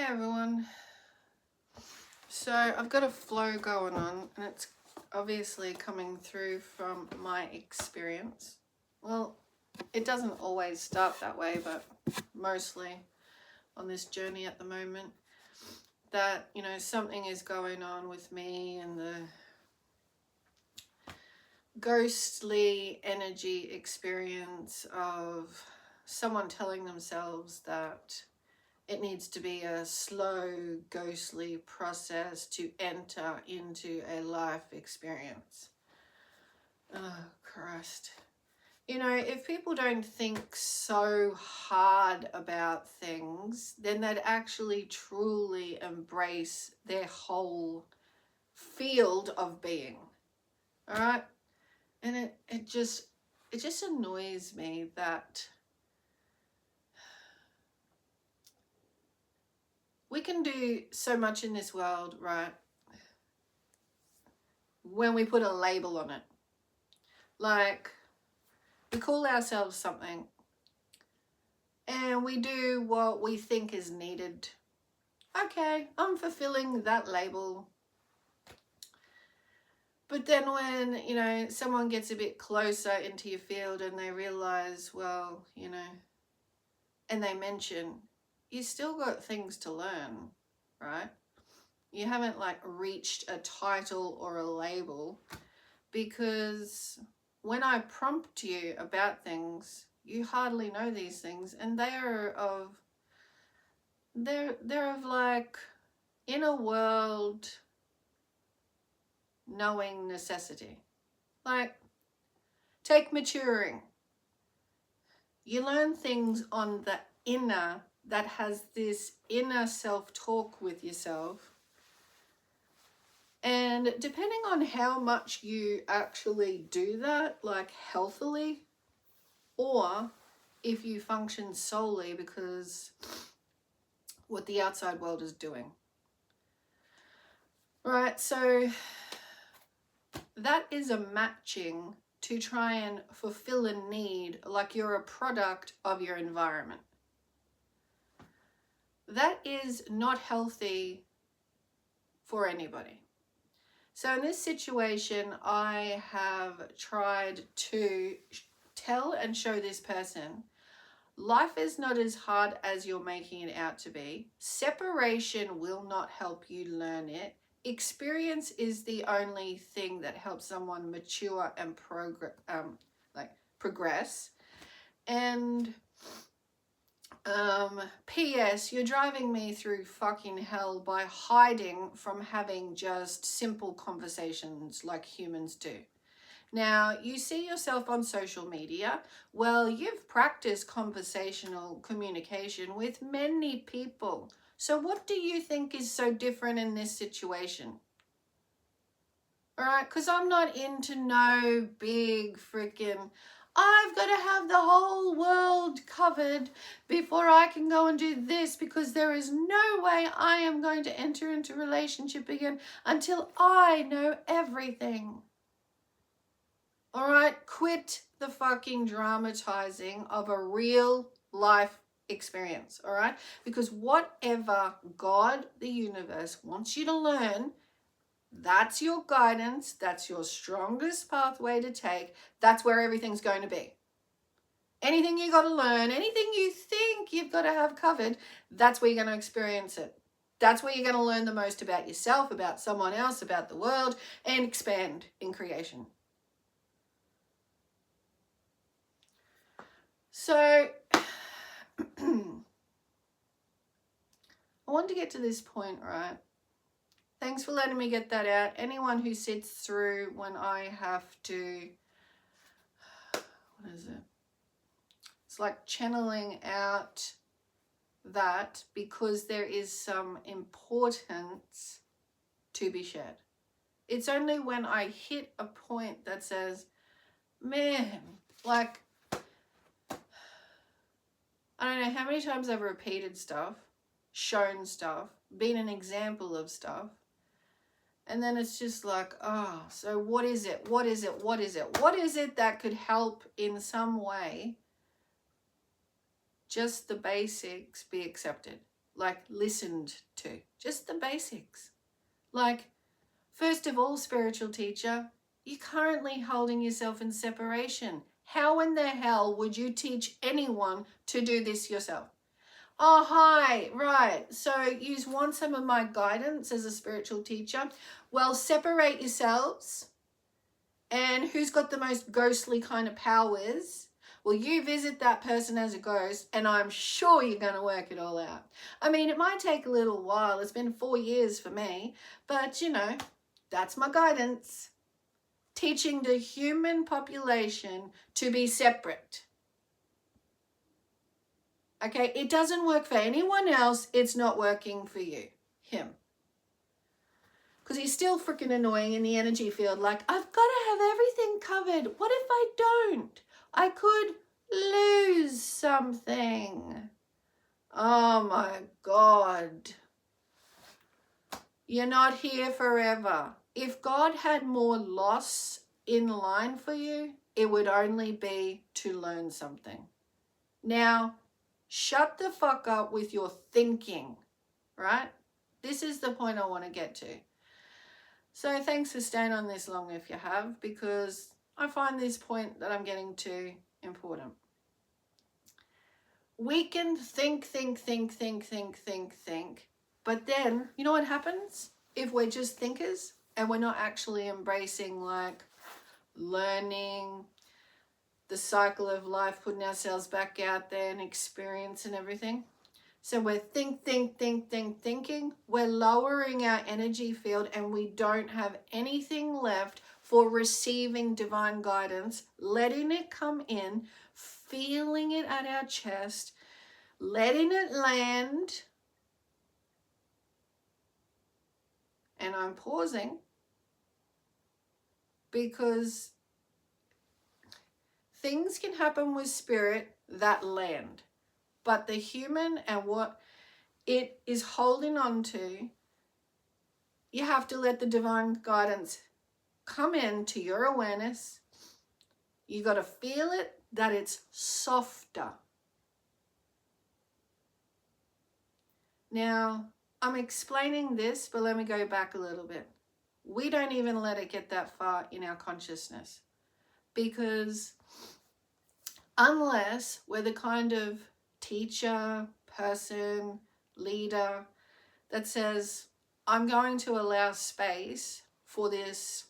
everyone. So I've got a flow going on, and it's obviously coming through from my experience. Well, it doesn't always start that way, but mostly on this journey at the moment, that, you know, something is going on with me and the ghostly energy experience of someone telling themselves that it needs to be a slow, ghostly process to enter into a life experience. Oh, Christ. You know, if people don't think so hard about things, then they'd actually truly embrace their whole field of being. All right? And it just annoys me that we can do so much in this world, right, when we put a label on it. Like, we call ourselves something and we do what we think is needed. Okay, I'm fulfilling that label. But then when, you know, someone gets a bit closer into your field and they realize, well, you know, and they mention, you still got things to learn, right? You haven't like reached a title or a label, because when I prompt you about things, you hardly know these things, and they're of like inner world knowing necessity. Like, take maturing. You learn things on the inner, that has this inner self-talk with yourself. And depending on how much you actually do that, like healthily, or if you function solely because what the outside world is doing. Right, so that is a matching to try and fulfill a need, like you're a product of your environment. That is not healthy for anybody. So in this situation, I have tried to tell and show this person, life is not as hard as you're making it out to be. Separation will not help you learn it. Experience is the only thing that helps someone mature and progress. And P.S. You're driving me through fucking hell by hiding from having just simple conversations like humans do. Now, you see yourself on social media. Well, you've practiced conversational communication with many people. So what do you think is so different in this situation? All right, because I'm not into no big freaking, I've got to have the whole world covered before I can go and do this, because there is no way I am going to enter into a relationship again until I know everything. All right, quit the fucking dramatizing of a real life experience, all right? Because whatever God, the universe, wants you to learn, that's your guidance, that's your strongest pathway to take, that's where everything's going to be. Anything you got to learn, anything you think you've got to have covered, that's where you're going to experience it. That's where you're going to learn the most about yourself, about someone else, about the world, and expand in creation. So I want to get to this point, right? Thanks for letting me get that out. Anyone who sits through when I have to, what is it? It's like channeling out that, because there is some importance to be shared. It's only when I hit a point that says, man, like, I don't know how many times I've repeated stuff, shown stuff, been an example of stuff. And then it's just like, oh, so what is it? What is it? What is it? What is it that could help in some way just the basics be accepted? like listened to. Just the basics. Like, first of all, spiritual teacher, you're currently holding yourself in separation. How in the hell would you teach anyone to do this yourself? Oh, hi, right. So you want some of my guidance as a spiritual teacher? Well, separate yourselves. And who's got the most ghostly kind of powers? Well, you visit that person as a ghost, and I'm sure you're going to work it all out. I mean, it might take a little while. It's been 4 years for me, but you know, that's my guidance. Teaching the human population to be separate. Okay, it doesn't work for anyone else. It's not working for you, him. Because he's still freaking annoying in the energy field. Like, I've got to have everything covered. What if I don't? I could lose something. Oh my God. You're not here forever. If God had more loss in line for you, it would only be to learn something. Now, shut the fuck up with your thinking, right? This is the point I want to get to. So thanks for staying on this long if you have, because I find this point that I'm getting to important. We can think, but then, you know what happens if we're just thinkers and we're not actually embracing like learning, the cycle of life, putting ourselves back out there and experience and everything? So we're thinking, we're lowering our energy field and we don't have anything left for receiving divine guidance, letting it come in, feeling it at our chest, letting it land. And I'm pausing because things can happen with spirit that land. But the human and what it is holding on to, you have to let the divine guidance come into your awareness. You got to feel it, that it's softer. Now, I'm explaining this, but let me go back a little bit. We don't even let it get that far in our consciousness, because unless we're the kind of teacher, person, leader that says, I'm going to allow space for this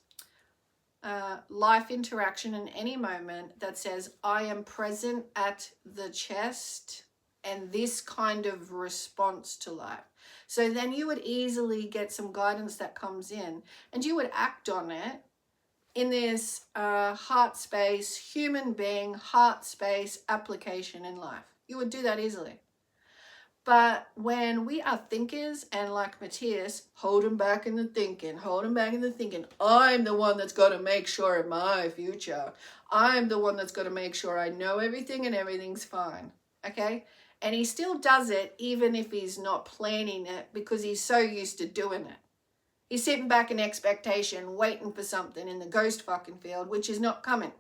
life interaction in any moment, that says I am present at the chest and this kind of response to life. So then you would easily get some guidance that comes in and you would act on it in this heart space, human being, heart space application in life. You would do that easily. But when we are thinkers and like Matthias, hold him back in the thinking, I'm the one that's got to make sure of my future. I'm the one that's got to make sure I know everything and everything's fine. Okay? And he still does it even if he's not planning it, because he's so used to doing it. He's sitting back in expectation, waiting for something in the ghost fucking field, which is not coming.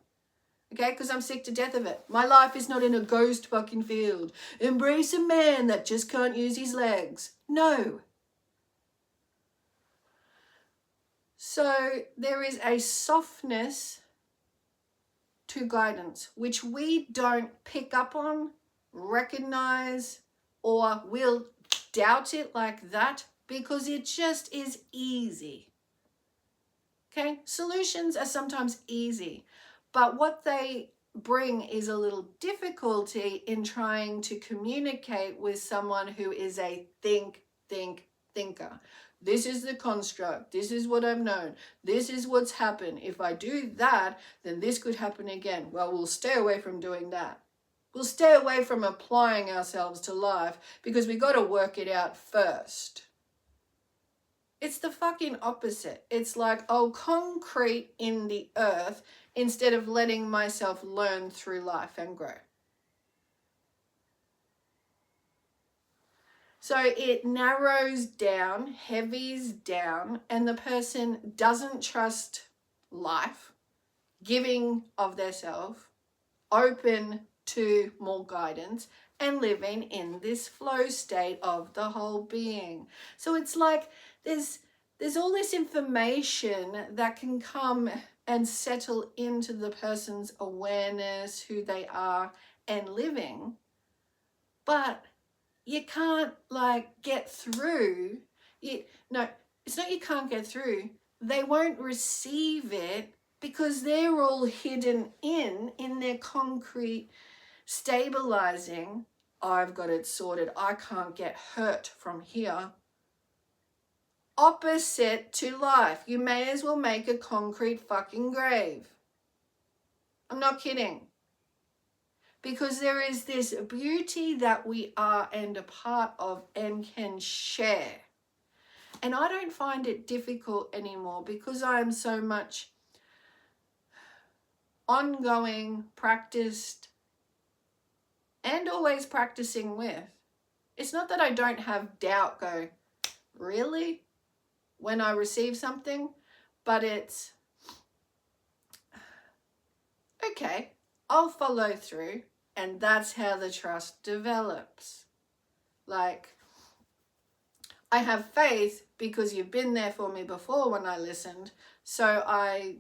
Okay, because I'm sick to death of it. My life is not in a ghost fucking field. Embrace a man that just can't use his legs. No. So there is a softness to guidance, which we don't pick up on, recognize, or will doubt it like that, because it just is easy. Okay, solutions are sometimes easy. But what they bring is a little difficulty in trying to communicate with someone who is a thinker. This is the construct. This is what I've known. This is what's happened. If I do that, then this could happen again. Well, we'll stay away from doing that. We'll stay away from applying ourselves to life because we got to work it out first. It's the fucking opposite. It's like I'll concrete in the earth instead of letting myself learn through life and grow. So it narrows down, heavies down, and the person doesn't trust life, giving of their self, open to more guidance, and living in this flow state of the whole being. So it's like there's all this information that can come and settle into the person's awareness, who they are and living, but you can't like get through. No, it's not you can't get through. They won't receive it because they're all hidden in their concrete stabilizing. I've got it sorted. I can't get hurt from here. Opposite to life. You may as well make a concrete fucking grave. I'm not kidding. Because there is this beauty that we are and a part of and can share. And I don't find it difficult anymore because I am so much ongoing, practiced, and always practicing with. It's not that I don't have doubt go, really? When I receive something, but it's, okay, I'll follow through. And that's how the trust develops. Like, I have faith because you've been there for me before when I listened. So I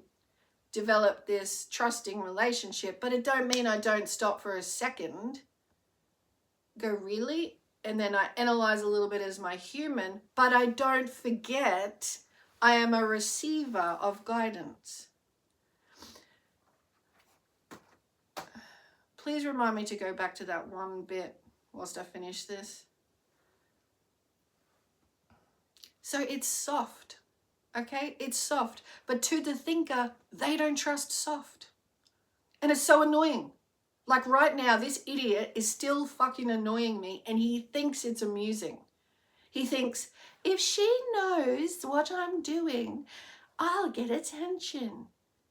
developed this trusting relationship, but it don't mean I don't stop for a second. Go, really? And then I analyze a little bit as my human, but I don't forget I am a receiver of guidance. Please remind me to go back to that one bit whilst I finish this. So it's soft, okay? It's soft. But to the thinker, they don't trust soft. And it's so annoying. Like right now, this idiot is still fucking annoying me and he thinks it's amusing. He thinks, if she knows what I'm doing, I'll get attention.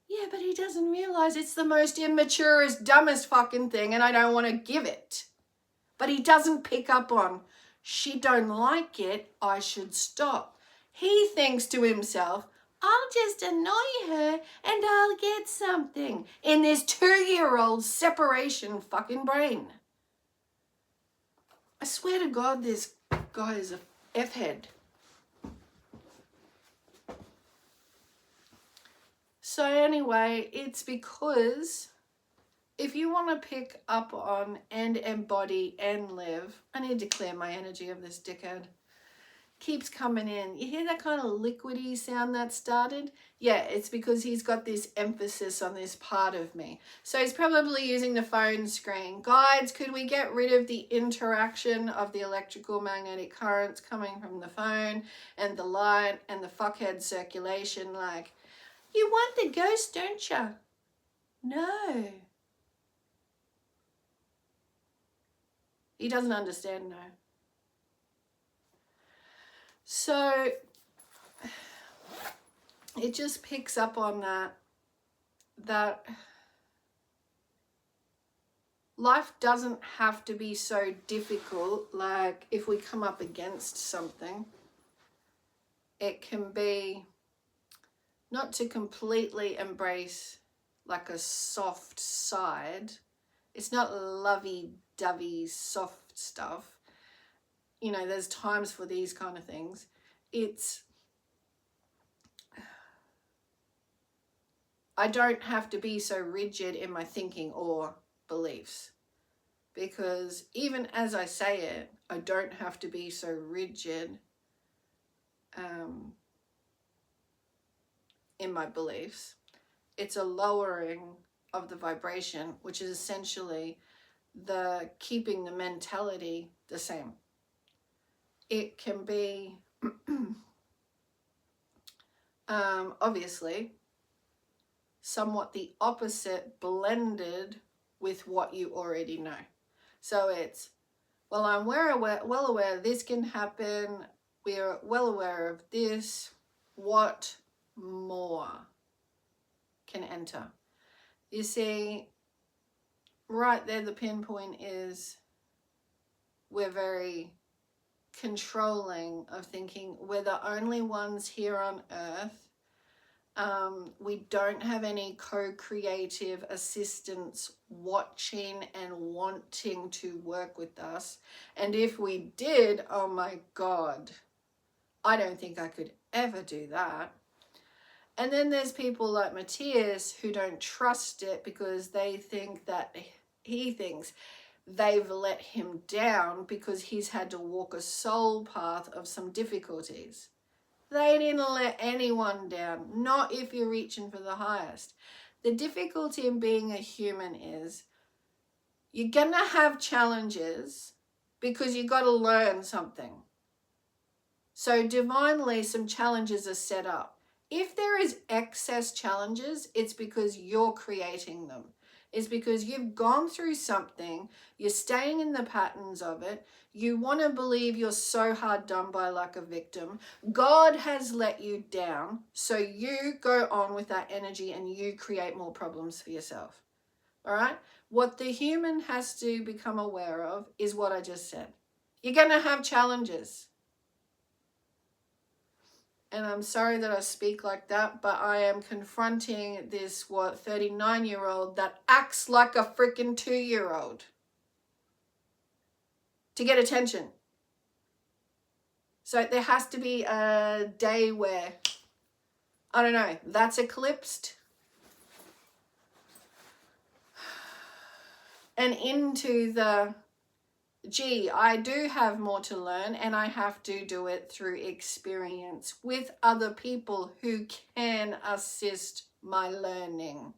Yeah, but he doesn't realize it's the most immaturest, dumbest fucking thing and I don't want to give it. But he doesn't pick up on, she don't like it, I should stop. He thinks to himself, I'll just annoy her and I'll get something in this 2-year-old separation fucking brain. I swear to God, this guy is a F-head. So anyway, it's because if you want to pick up on and embody and live, I need to clear my energy of this dickhead. Keeps coming in. You hear that kind of liquidy sound that started? Yeah, it's because he's got this emphasis on this part of me. So he's probably using the phone screen. Guides, could we get rid of the interaction of the electrical magnetic currents coming from the phone and the light and the fuckhead circulation? Like, you want the ghost, don't you? No. He doesn't understand, no. So it just picks up on that life doesn't have to be so difficult. Like if we come up against something, it can be not to completely embrace like a soft side. It's not lovey-dovey soft stuff. You know, there's times for these kind of things. It's, I don't have to be so rigid in my thinking or beliefs. Because even as I say it, I don't have to be so rigid in my beliefs. It's a lowering of the vibration, which is essentially the keeping the mentality the same. It can be, obviously, somewhat the opposite blended with what you already know. So it's, well, I'm well aware this can happen. We're well aware of this. What more can enter? You see, right there, the pinpoint is we're very controlling of thinking we're the only ones here on earth We don't have any co-creative assistants watching and wanting to work with us. And if we did, oh my God, I don't think I could ever do that. And then there's people like Matthias who don't trust it because they think that he thinks they've let him down because he's had to walk a soul path of some difficulties. They didn't let anyone down, not if you're reaching for the highest. The difficulty in being a human is you're going to have challenges because you've got to learn something. So divinely, some challenges are set up. If there is excess challenges, it's because you're creating them. It's because you've gone through something, you're staying in the patterns of it, you want to believe you're so hard done by like a victim. God has let you down, so you go on with that energy and you create more problems for yourself. All right? What the human has to become aware of is what I just said. You're going to have challenges. And I'm sorry that I speak like that, but I am confronting this, 39-year-old that acts like a freaking 2-year-old to get attention. So there has to be a day where, I don't know, that's eclipsed. And into the, gee, I do have more to learn and I have to do it through experience with other people who can assist my learning.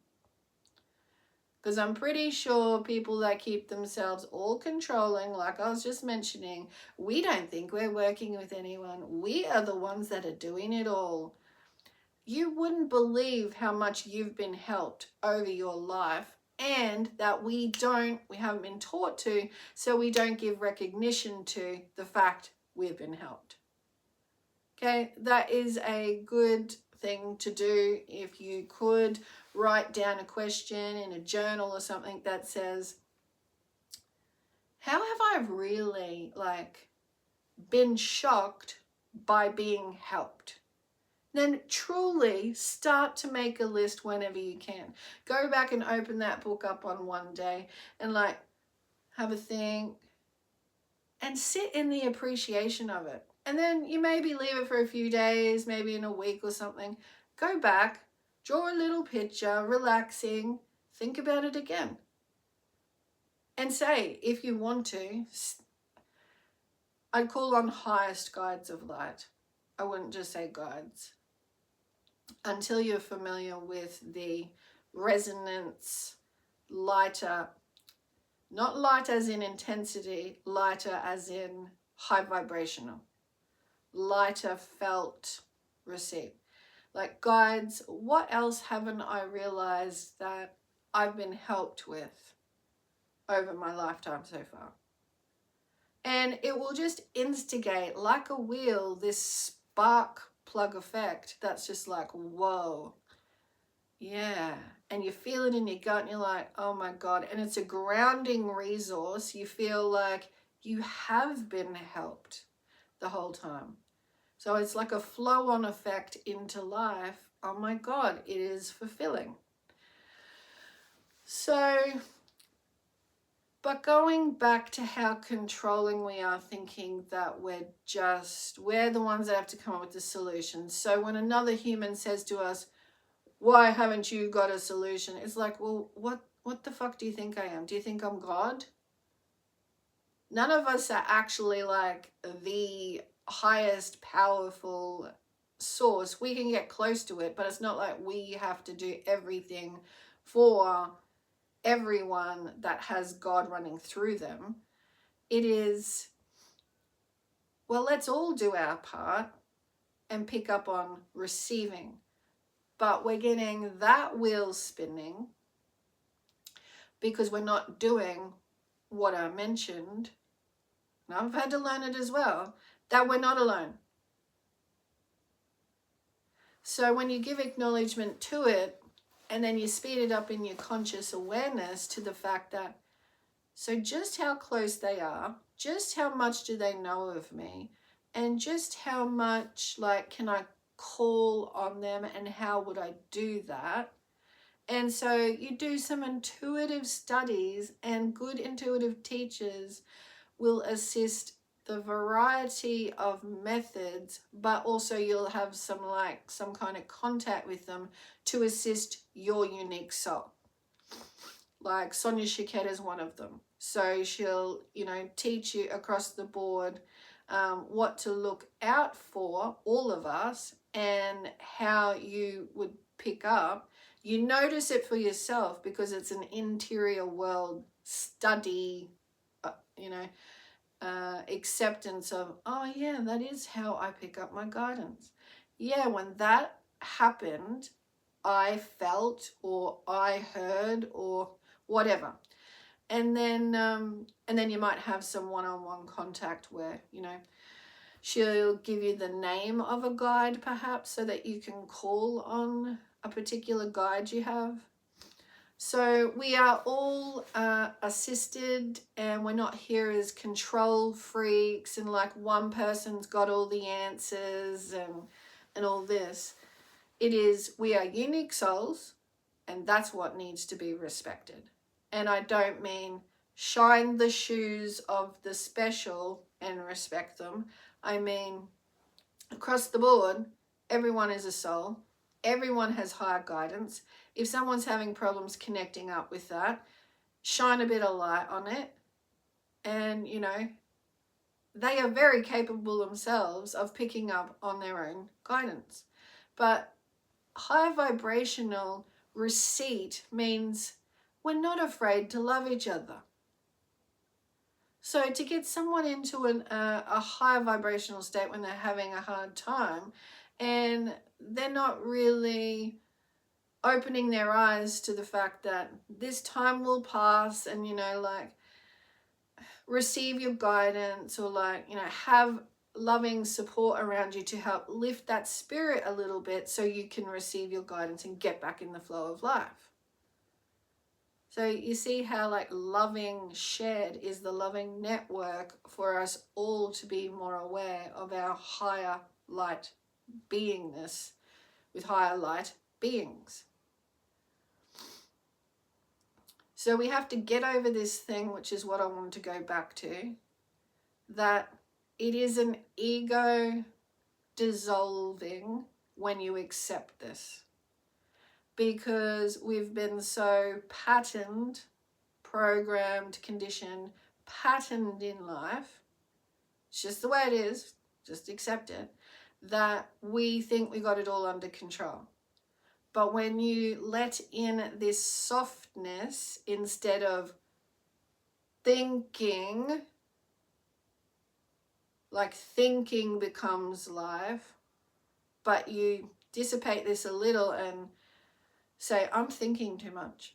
Because I'm pretty sure people that keep themselves all controlling, like I was just mentioning, we don't think we're working with anyone. We are the ones that are doing it all. You wouldn't believe how much you've been helped over your life, and that we haven't been taught to, so we don't give recognition to the fact we've been helped. Okay, that is a good thing to do. If you could write down a question in a journal or something that says, how have I really been shocked by being helped? Then truly start to make a list whenever you can. Go back and open that book up on one day and have a think and sit in the appreciation of it. And then you maybe leave it for a few days, maybe in a week or something. Go back, draw a little picture, relaxing, think about it again. And say, if you want to, I'd call on highest guides of light. I wouldn't just say guides. Until you're familiar with the resonance, lighter, not light as in intensity, lighter as in high vibrational, lighter felt, received. Like guides, what else haven't I realized that I've been helped with over my lifetime so far? And it will just instigate, like a wheel, this spark plug effect that's just like, whoa, yeah. And you feel it in your gut and you're like, oh my God. And it's a grounding resource. You feel like you have been helped the whole time. So it's like a flow-on effect into life. Oh my God, it is fulfilling. So, but going back to how controlling we are, thinking that we're the ones that have to come up with the solution. So when another human says to us, why haven't you got a solution? It's like, well, what the fuck do you think I am? Do you think I'm God? None of us are actually like the highest powerful source. We can get close to it, but it's not like we have to do everything for everyone that has God running through them. It is, well, let's all do our part and pick up on receiving. But we're getting that wheel spinning because we're not doing what I mentioned. And I've had to learn it as well, that we're not alone. So when you give acknowledgement to it, and then you speed it up in your conscious awareness to the fact that, so just how close they are, just how much do they know of me, and just how much can I call on them and how would I do that? And so you do some intuitive studies, and good intuitive teachers will assist the variety of methods, but also you'll have some kind of contact with them to assist your unique soul. Like Sonia Chiquette is one of them. So she'll, teach you across the board what to look out for, all of us, and how you would pick up. You notice it for yourself because it's an interior world study, acceptance of, oh yeah, that is how I pick up my guidance. Yeah, when that happened, I felt or I heard or whatever. And then you might have some one-on-one contact where, she'll give you the name of a guide perhaps so that you can call on a particular guide you have. So we are all assisted, and we're not here as control freaks and like one person's got all the answers and all this. It is, we are unique souls, and that's what needs to be respected. And I don't mean shine the shoes of the special and respect them. I mean, across the board, everyone is a soul. Everyone has higher guidance. If someone's having problems connecting up with that, shine a bit of light on it. And, they are very capable themselves of picking up on their own guidance. But high vibrational receipt means we're not afraid to love each other. So to get someone into a higher vibrational state when they're having a hard time and they're not really opening their eyes to the fact that this time will pass, and receive your guidance, or have loving support around you to help lift that spirit a little bit so you can receive your guidance and get back in the flow of life. So you see how loving shared is the loving network for us all to be more aware of our higher light beingness with higher light beings. So we have to get over this thing, which is what I want to go back to, that it is an ego dissolving when you accept this. Because we've been so patterned, programmed, conditioned, patterned in life, it's just the way it is, just accept it, that we think we got it all under control. But when you let in this softness instead of thinking, thinking becomes life, but you dissipate this a little and say, I'm thinking too much.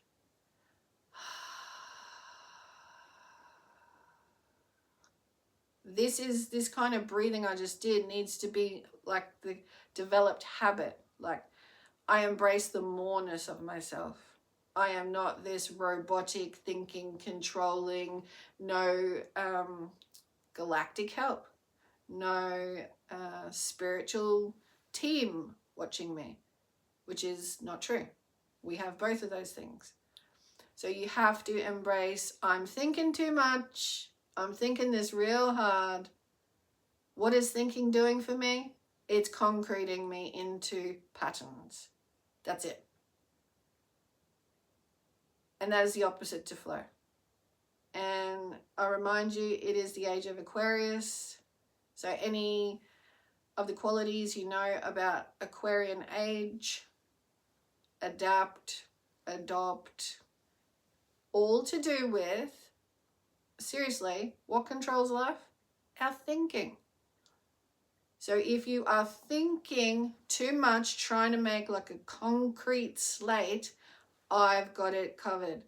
This kind of breathing I just did needs to be like the developed habit. I embrace the moreness of myself. I am not this robotic thinking, controlling, no galactic help, no spiritual team watching me, which is not true. We have both of those things. So you have to embrace, I'm thinking too much. I'm thinking this real hard. What is thinking doing for me? It's concreting me into patterns. That's it. And that is the opposite to flow. And I remind you, it is the age of Aquarius. So any of the qualities you know about Aquarian age, adapt, adopt, all to do with, seriously, what controls life? Our thinking. So if you are thinking too much, trying to make a concrete slate, I've got it covered.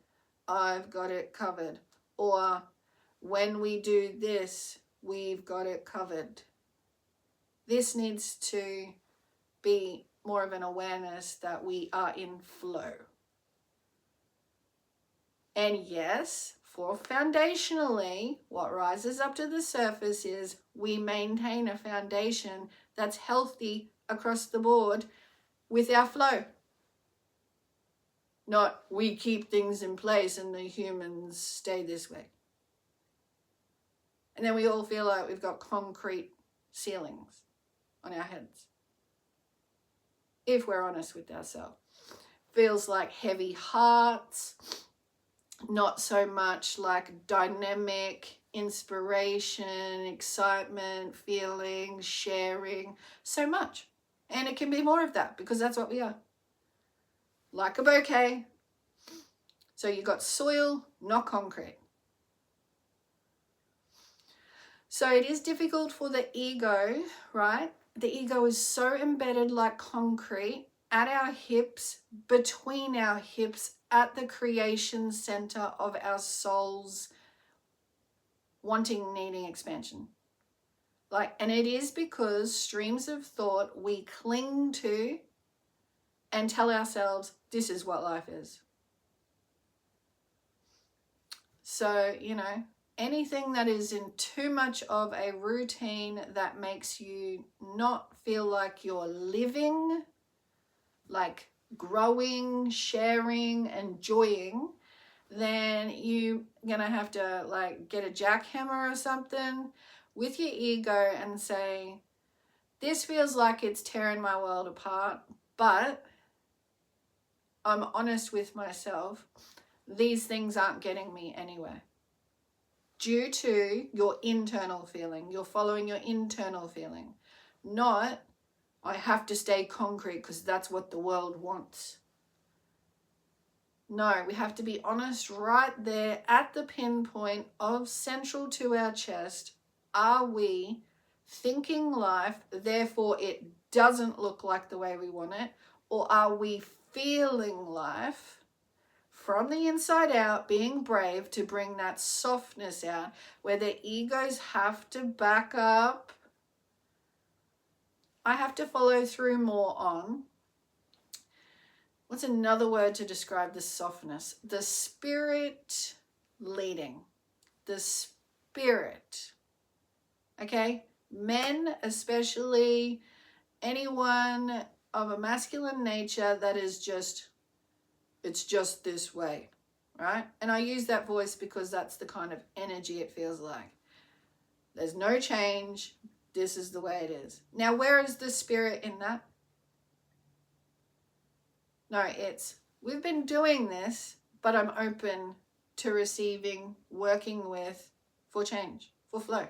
I've got it covered. Or when we do this, we've got it covered. This needs to be more of an awareness that we are in flow. And yes, for foundationally, what rises up to the surface is we maintain a foundation that's healthy across the board with our flow. Not we keep things in place and the humans stay this way. And then we all feel like we've got concrete ceilings on our heads. If we're honest with ourselves. Feels like heavy hearts, not so much like dynamic inspiration, excitement, feeling, sharing, so much. And it can be more of that because that's what we are. Like a bouquet. So you got soil, not concrete. So it is difficult for the ego, right? The ego is so embedded like concrete at our hips, between our hips, at the creation center of our souls, wanting, needing expansion. And it is because streams of thought we cling to and tell ourselves, this is what life is. So, anything that is in too much of a routine that makes you not feel like you're living, like growing, sharing, enjoying, then you're going to have to get a jackhammer or something with your ego and say, this feels like it's tearing my world apart, but I'm honest with myself. These things aren't getting me anywhere. Due to your internal feeling. You're following your internal feeling. Not, I have to stay concrete because that's what the world wants. No, we have to be honest right there at the pinpoint of central to our chest. Are we thinking life, therefore it doesn't look like the way we want it? Or are we feeling life from the inside out, being brave to bring that softness out, where the egos have to back up? I have to follow through more on. What's another word to describe the softness? The spirit leading. The spirit. Okay? Men, especially anyone of a masculine nature that is just, it's just this way, right? And I use that voice because that's the kind of energy it feels like. There's no change. This is the way it is. Now, where is the spirit in that? No, it's, we've been doing this, but I'm open to receiving, working with, for change, for flow.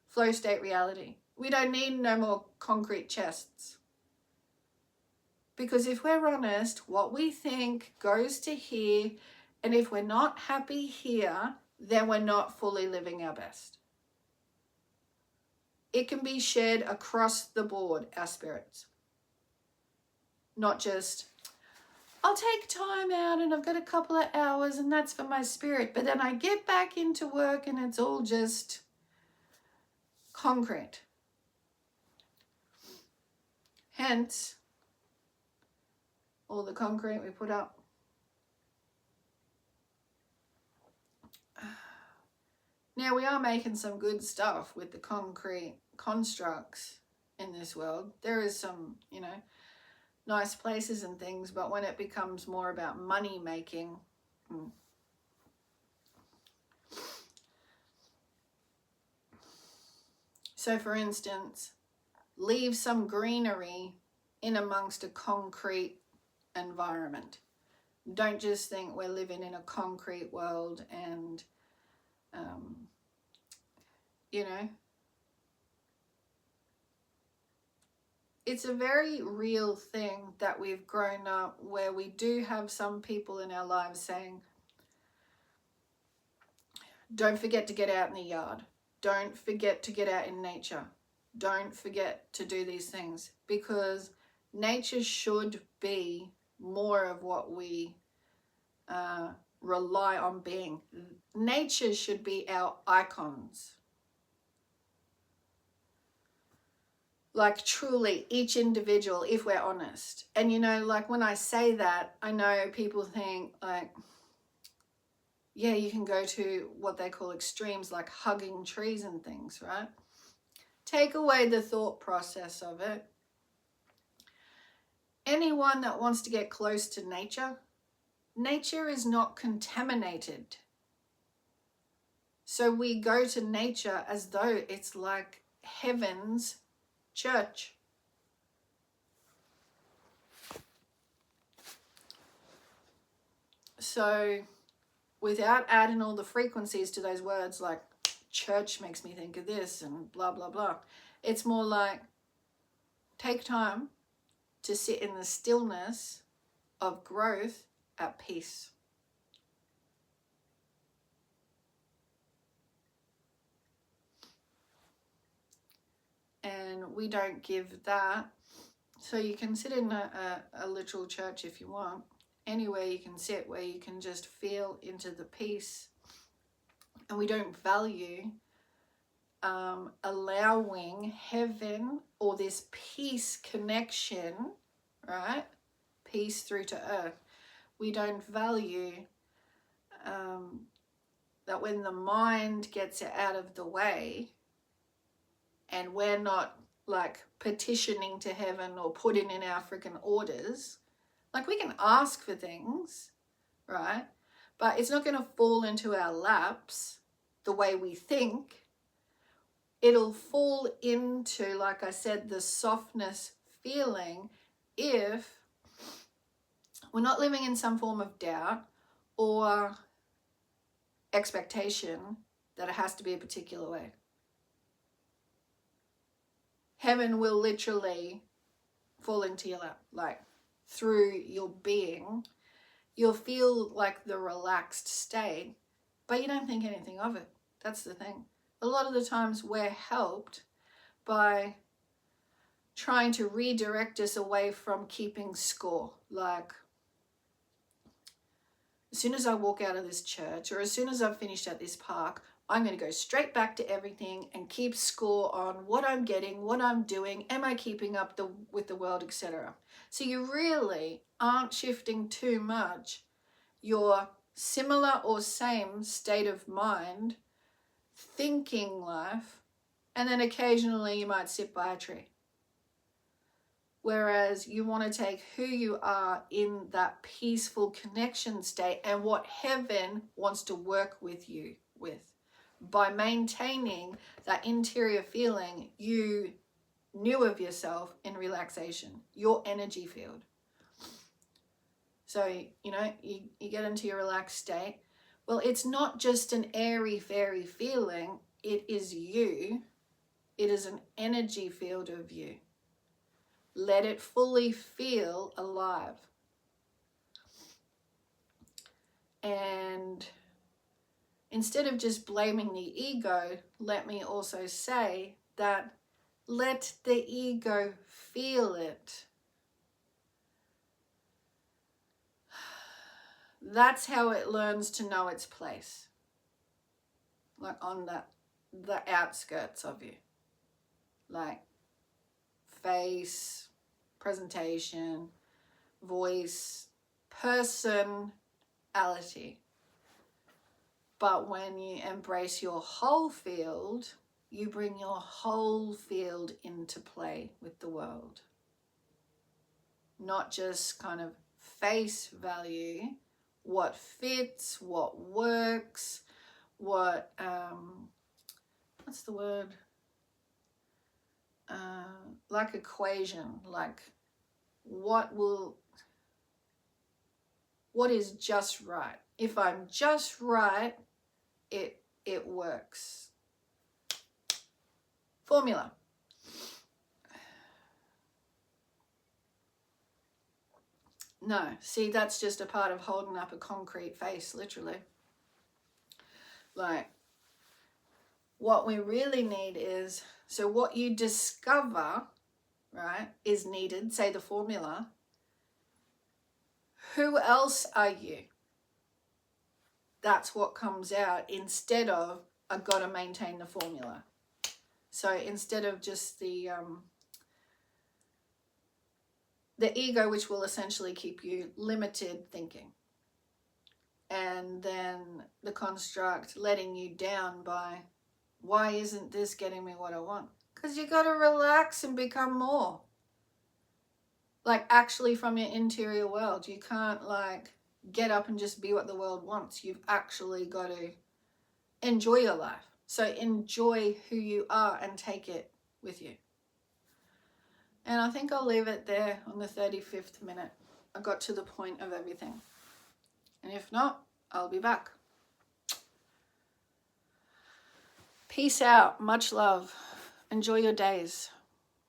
Flow state reality. We don't need no more concrete chests. Because if we're honest, what we think goes to here, and if we're not happy here, then we're not fully living our best. It can be shared across the board, our spirits. Not just, I'll take time out and I've got a couple of hours and that's for my spirit. But then I get back into work and it's all just concrete. Hence, all the concrete we put up. Now, we are making some good stuff with the concrete constructs in this world. There is some, nice places and things, but when it becomes more about money making, So for instance, leave some greenery in amongst a concrete environment. Don't just think we're living in a concrete world and, it's a very real thing that we've grown up where we do have some people in our lives saying, don't forget to get out in the yard. Don't forget to get out in nature. Don't forget to do these things, because nature should be more of what we rely on being. Nature should be our icons. Like truly each individual, if we're honest. And when I say that, I know people think like, yeah, you can go to what they call extremes, like hugging trees and things, right? Take away the thought process of it. Anyone that wants to get close to nature, nature is not contaminated. So we go to nature as though it's like heaven's church. So without adding all the frequencies to those words, like church makes me think of this and blah, blah, blah. It's more like take time to sit in the stillness of growth at peace. And we don't give that. So you can sit in a literal church if you want. Anywhere you can sit where you can just feel into the peace. And we don't value allowing heaven or this peace connection, right? Peace through to earth. We don't value that when the mind gets it out of the way and we're not like petitioning to heaven or putting in our freaking orders, like we can ask for things, right? But it's not going to fall into our laps the way we think. It'll fall into, like I said, the softness feeling if we're not living in some form of doubt or expectation that it has to be a particular way. Heaven will literally fall into your lap, like through your being. You'll feel like the relaxed state, but you don't think anything of it. That's the thing. A lot of the times we're helped by trying to redirect us away from keeping score. Like, as soon as I walk out of this church or as soon as I've finished at this park, I'm going to go straight back to everything and keep score on what I'm getting, what I'm doing, am I keeping up with the world, etc. So you really aren't shifting too much your similar or same state of mind, thinking life, and then occasionally you might sit by a tree. Whereas you want to take who you are in that peaceful connection state and what heaven wants to work with you with. By maintaining that interior feeling you knew of yourself in relaxation, your energy field. So, you know, you get into your relaxed state. Well, it's not just an airy, fairy feeling. It is you. It is an energy field of you. Let it fully feel alive. And instead of just blaming the ego, let me also say that let the ego feel it. That's how it learns to know its place. Like on the outskirts of you. Like face, presentation, voice, personality. But when you embrace your whole field, you bring your whole field into play with the world. Not just kind of face value, what fits, what works, what, what's the word? Like equation, like what is just right. If I'm just right, it works. Formula. No, see, that's just a part of holding up a concrete face, literally. Like, what we really need is, so what you discover, right, is needed, say the formula. Who else are you? That's what comes out instead of, I've got to maintain the formula. So instead of just the ego, which will essentially keep you limited thinking. and then the construct letting you down by, why isn't this getting me what I want? Because you got to relax and become more. Like, actually from your interior world. You can't like get up and just be what the world wants. You've actually got to enjoy your life. So enjoy who you are and take it with you. And I think I'll leave it there on the 35th minute. I got to the point of everything. And if not, I'll be back. Peace out. Much love. Enjoy your days.